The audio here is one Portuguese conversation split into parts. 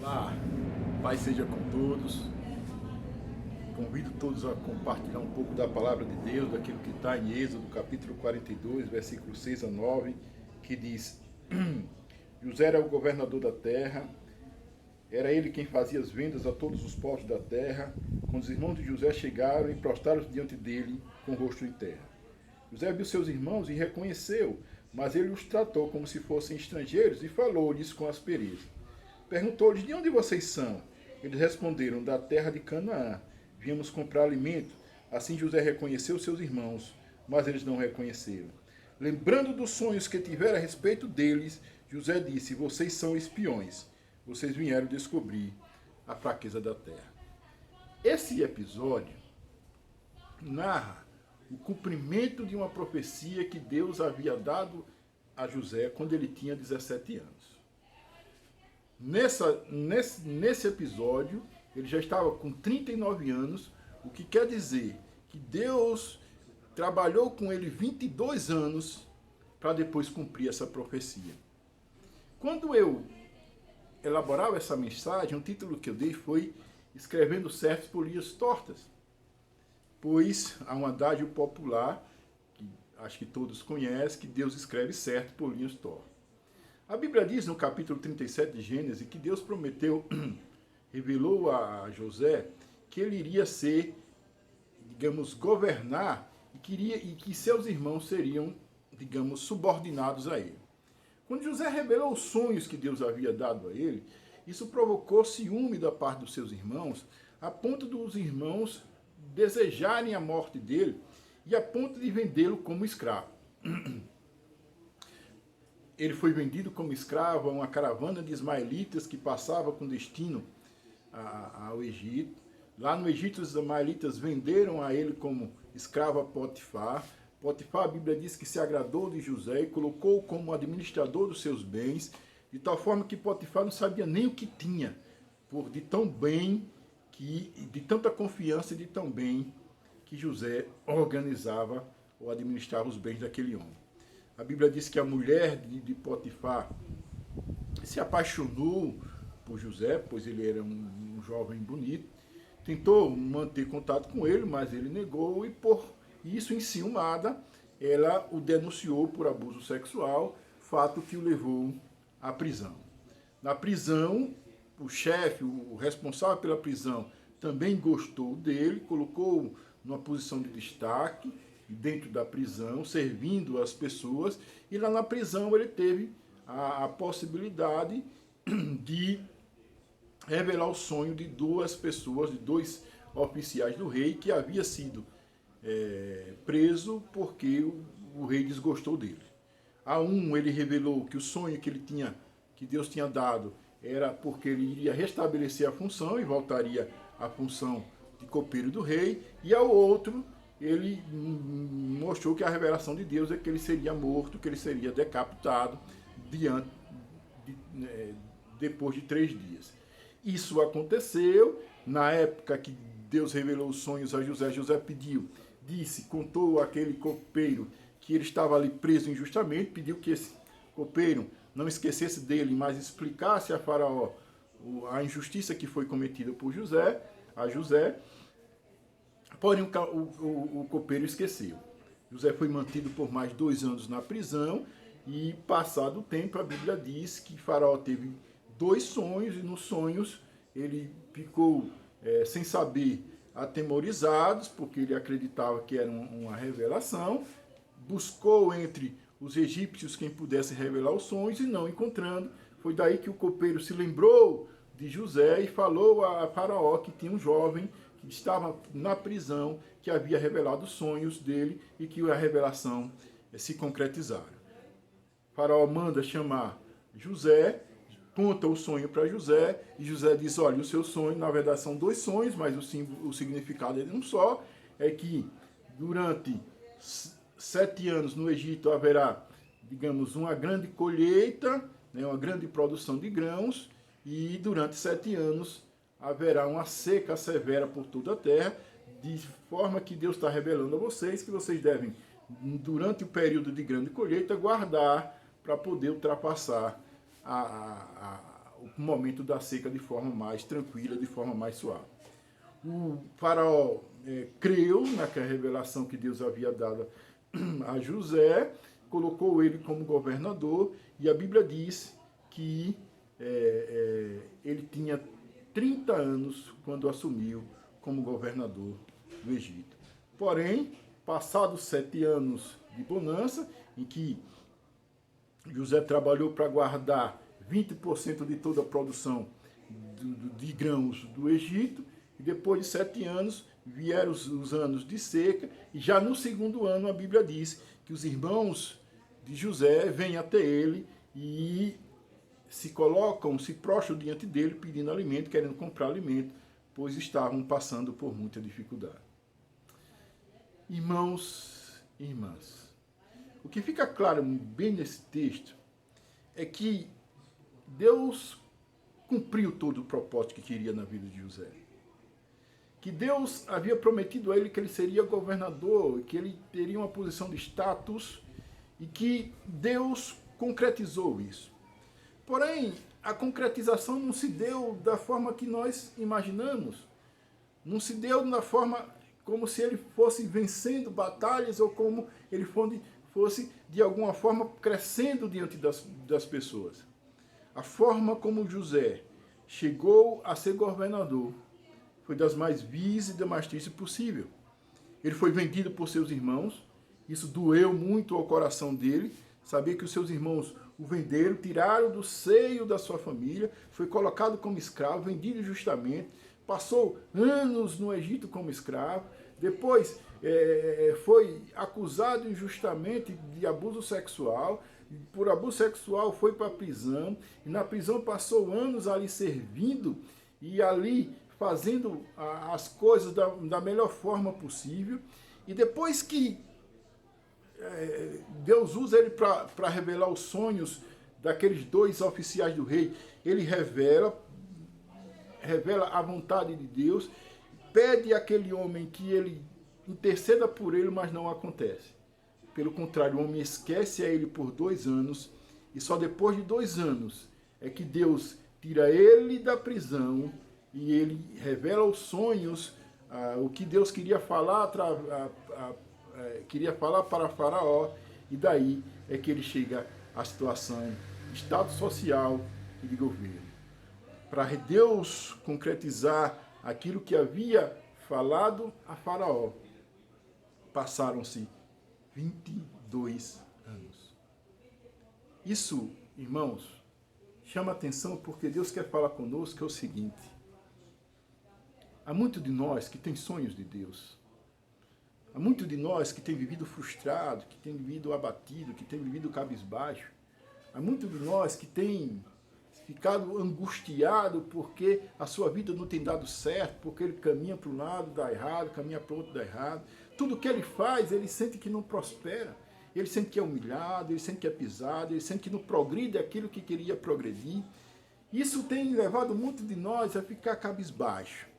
Olá, paz seja com todos. Convido todos a compartilhar um pouco da palavra de Deus, daquilo que está em Êxodo, capítulo 42, versículos 6 a 9, que diz: José era o governador da terra, era ele quem fazia as vendas a todos os povos da terra. Quando os irmãos de José chegaram e prostraram-se diante dele com o rosto em terra. José viu seus irmãos e reconheceu, mas ele os tratou como se fossem estrangeiros e falou-lhes com aspereza. Perguntou-lhes: de onde vocês são? Eles responderam: da terra de Canaã. Viemos comprar alimento. Assim José reconheceu seus irmãos, mas eles não reconheceram. Lembrando dos sonhos que tivera a respeito deles, José disse: vocês são espiões. Vocês vieram descobrir a fraqueza da terra. Esse episódio narra o cumprimento de uma profecia que Deus havia dado a José quando ele tinha 17 anos. Nesse episódio, ele já estava com 39 anos, o que quer dizer que Deus trabalhou com ele 22 anos para depois cumprir essa profecia. Quando eu elaborava essa mensagem, o título que eu dei foi Escrevendo Certos por Linhas Tortas, pois há um adágio popular, que acho que todos conhecem, que Deus escreve certo por linhas tortas. A Bíblia diz no capítulo 37 de Gênesis que Deus prometeu, revelou a José que ele iria ser, digamos, governar e que seus irmãos seriam, digamos, subordinados a ele. Quando José revelou os sonhos que Deus havia dado a ele, isso provocou ciúme da parte dos seus irmãos, a ponto dos irmãos desejarem a morte dele e a ponto de vendê-lo como escravo. Ele foi vendido como escravo a uma caravana de ismaelitas que passava com destino ao Egito. Lá no Egito, os ismaelitas venderam a ele como escravo a Potifar. Potifar, a Bíblia diz que se agradou de José e colocou-o como administrador dos seus bens, de tal forma que Potifar não sabia nem o que tinha, de tão bem, de tanta confiança e de tão bem que José organizava ou administrava os bens daquele homem. A Bíblia diz que a mulher de Potifar se apaixonou por José, pois ele era um jovem bonito, tentou manter contato com ele, mas ele negou, e por isso, enciumada, ela o denunciou por abuso sexual, fato que o levou à prisão. Na prisão, o chefe, o responsável pela prisão, também gostou dele, colocou-o numa posição de destaque dentro da prisão, servindo as pessoas, e lá na prisão ele teve a possibilidade de revelar o sonho de duas pessoas, de dois oficiais do rei, que havia sido preso porque o rei desgostou dele. A um ele revelou que o sonho que ele tinha, que Deus tinha dado, era porque ele iria restabelecer a função e voltaria à função de copeiro do rei, e ao outro ele mostrou que a revelação de Deus é que ele seria morto, que ele seria decapitado depois de 3 dias. Isso aconteceu na época que Deus revelou os sonhos a José. José contou àquele copeiro que ele estava ali preso injustamente, pediu que esse copeiro não esquecesse dele, mas explicasse a Faraó a injustiça que foi cometida por José. Porém, o copeiro esqueceu. José foi mantido por mais 2 anos na prisão e, passado o tempo, a Bíblia diz que Faraó teve 2 sonhos, e nos sonhos ele ficou sem saber, atemorizados, porque ele acreditava que era uma revelação, buscou entre os egípcios quem pudesse revelar os sonhos e não encontrando. Foi daí que o copeiro se lembrou de José e falou a Faraó que tinha um jovem que estava na prisão, que havia revelado os sonhos dele e que a revelação se concretizaram. Faraó manda chamar José, conta o sonho para José, e José diz: olha, o seu sonho, na verdade são 2 sonhos, mas o significado é um só, é que durante 7 anos no Egito haverá, digamos, uma grande colheita, uma grande produção de grãos, e durante 7 anos haverá uma seca severa por toda a terra, de forma que Deus está revelando a vocês que vocês devem, durante o período de grande colheita, guardar para poder ultrapassar o momento da seca de forma mais tranquila, de forma mais suave. O faraó creu naquela revelação que Deus havia dado a José, colocou ele como governador, e a Bíblia diz que ele tinha 30 anos quando assumiu como governador do Egito. Porém, passados 7 anos de bonança, em que José trabalhou para guardar 20% de toda a produção de grãos do Egito, e depois de 7 anos vieram os anos de seca, e já no segundo ano a Bíblia diz que os irmãos de José vêm até ele e se colocam, se prostram diante dele pedindo alimento, querendo comprar alimento, pois estavam passando por muita dificuldade. Irmãos e irmãs, o que fica claro bem nesse texto é que Deus cumpriu todo o propósito que queria na vida de José. Que Deus havia prometido a ele que ele seria governador, que ele teria uma posição de status, e que Deus concretizou isso. Porém, a concretização não se deu da forma que nós imaginamos. Não se deu da forma como se ele fosse vencendo batalhas ou como ele fosse de alguma forma crescendo diante das pessoas. A forma como José chegou a ser governador foi das mais vis e das mais tristes possível. Ele foi vendido por seus irmãos, isso doeu muito ao coração dele, saber que os seus irmãos o venderam, tiraram do seio da sua família, foi colocado como escravo, vendido injustamente, passou anos no Egito como escravo, depois foi acusado injustamente de abuso sexual, por abuso sexual foi para a prisão, e na prisão passou anos ali servindo e ali fazendo as coisas da melhor forma possível, e depois que Deus usa ele para revelar os sonhos daqueles 2 oficiais do rei, ele revela a vontade de Deus, pede àquele homem que ele interceda por ele, mas não acontece. Pelo contrário, o homem esquece a ele por 2 anos, e só depois de 2 anos é que Deus tira ele da prisão, e ele revela os sonhos, o que Deus queria falar para Faraó, e daí é que ele chega à situação de status social e de governo. Para Deus concretizar aquilo que havia falado a Faraó, passaram-se 22 anos. Isso, irmãos, chama atenção porque Deus quer falar conosco é o seguinte: há muito de nós que tem sonhos de Deus. Há muito de nós que tem vivido frustrado, que tem vivido abatido, que tem vivido cabisbaixo. Há muito de nós que tem ficado angustiado porque a sua vida não tem dado certo, porque ele caminha para um lado, dá errado, caminha para o outro, dá errado. Tudo que ele faz, ele sente que não prospera. Ele sente que é humilhado, ele sente que é pisado, ele sente que não progride aquilo que queria progredir. Isso tem levado muito de nós a ficar cabisbaixo.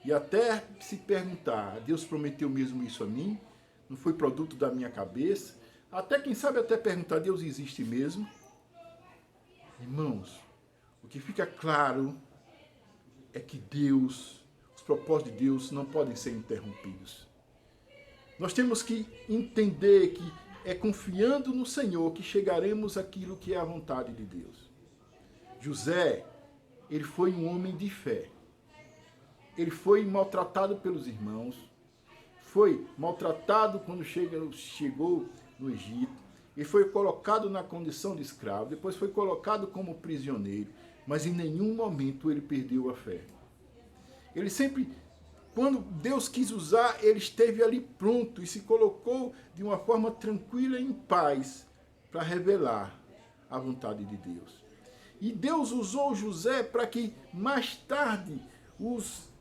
E até se perguntar, Deus prometeu mesmo isso a mim? Não foi produto da minha cabeça? Até, quem sabe, até perguntar, Deus existe mesmo? Irmãos, o que fica claro é que Deus, os propósitos de Deus não podem ser interrompidos. Nós temos que entender que é confiando no Senhor que chegaremos àquilo que é a vontade de Deus. José, ele foi um homem de fé. Ele foi maltratado pelos irmãos, foi maltratado quando chegou no Egito, ele foi colocado na condição de escravo, depois foi colocado como prisioneiro, mas em nenhum momento ele perdeu a fé. Ele sempre, quando Deus quis usar, ele esteve ali pronto e se colocou de uma forma tranquila e em paz para revelar a vontade de Deus. E Deus usou José para que mais tarde os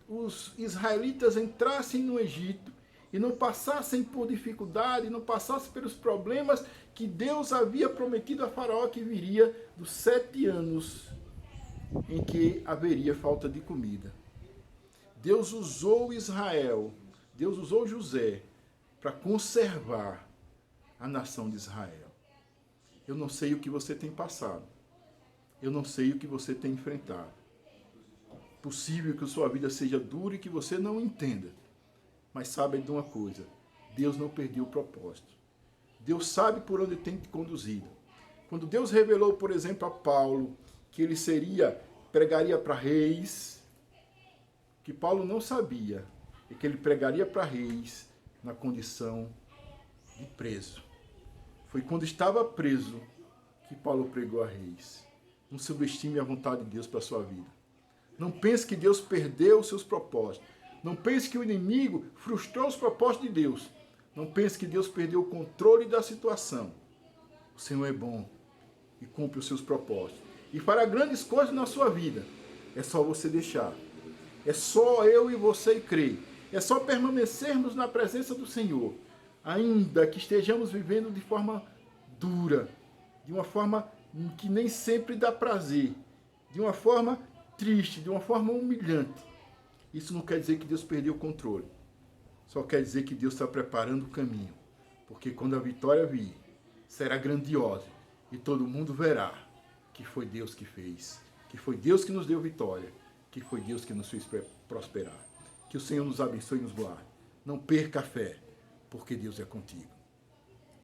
israelitas entrassem no Egito e não passassem por dificuldade, não passassem pelos problemas que Deus havia prometido a Faraó que viria dos 7 anos em que haveria falta de comida. Deus usou Israel, Deus usou José para conservar a nação de Israel. Eu não sei o que você tem passado. Eu não sei o que você tem enfrentado. Possível que a sua vida seja dura e que você não entenda. Mas saiba de uma coisa, Deus não perdeu o propósito. Deus sabe por onde tem te conduzido. Quando Deus revelou, por exemplo, a Paulo que ele pregaria para reis, que Paulo não sabia, é que ele pregaria para reis na condição de preso. Foi quando estava preso que Paulo pregou a reis. Não subestime a vontade de Deus para a sua vida. Não pense que Deus perdeu os seus propósitos. Não pense que o inimigo frustrou os propósitos de Deus. Não pense que Deus perdeu o controle da situação. O Senhor é bom e cumpre os seus propósitos. E fará grandes coisas na sua vida. É só você deixar. É só eu e você crer. É só permanecermos na presença do Senhor. Ainda que estejamos vivendo de forma dura, de uma forma que nem sempre dá prazer, de uma forma triste, de uma forma humilhante. Isso não quer dizer que Deus perdeu o controle. Só quer dizer que Deus está preparando o caminho. Porque quando a vitória vir, será grandiosa. E todo mundo verá que foi Deus que fez. Que foi Deus que nos deu vitória. Que foi Deus que nos fez prosperar. Que o Senhor nos abençoe e nos guarde. Não perca a fé, porque Deus é contigo.